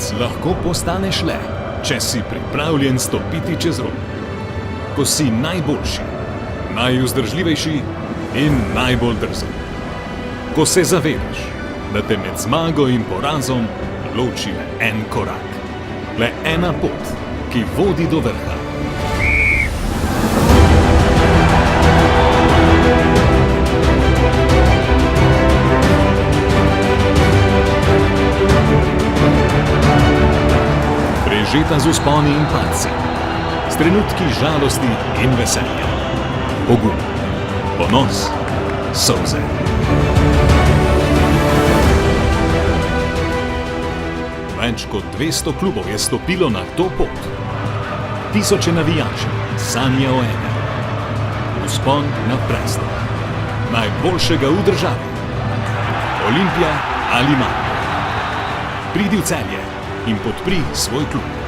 Zmagovalec lahko postaneš le, če si pripravljen stopiti čez rob. Ko si najboljši, najvzdržljivejši in najbolj drzen. Ko se zavedaš, da te med zmago in porazom loči le en korak. Le ena pot, ki vodi do vrha. Prežeta z vzponi in padci, s trenutki žalosti in veselja, pogum, ponos, solze. Več kot 200 klubov je stopilo na to pot. Tisoče navijačev sanja o enem. Vzpon na prestol. Najboljšega v državi. Olimpija ali Maribor. Pridi v Celje in podpri svoj klub.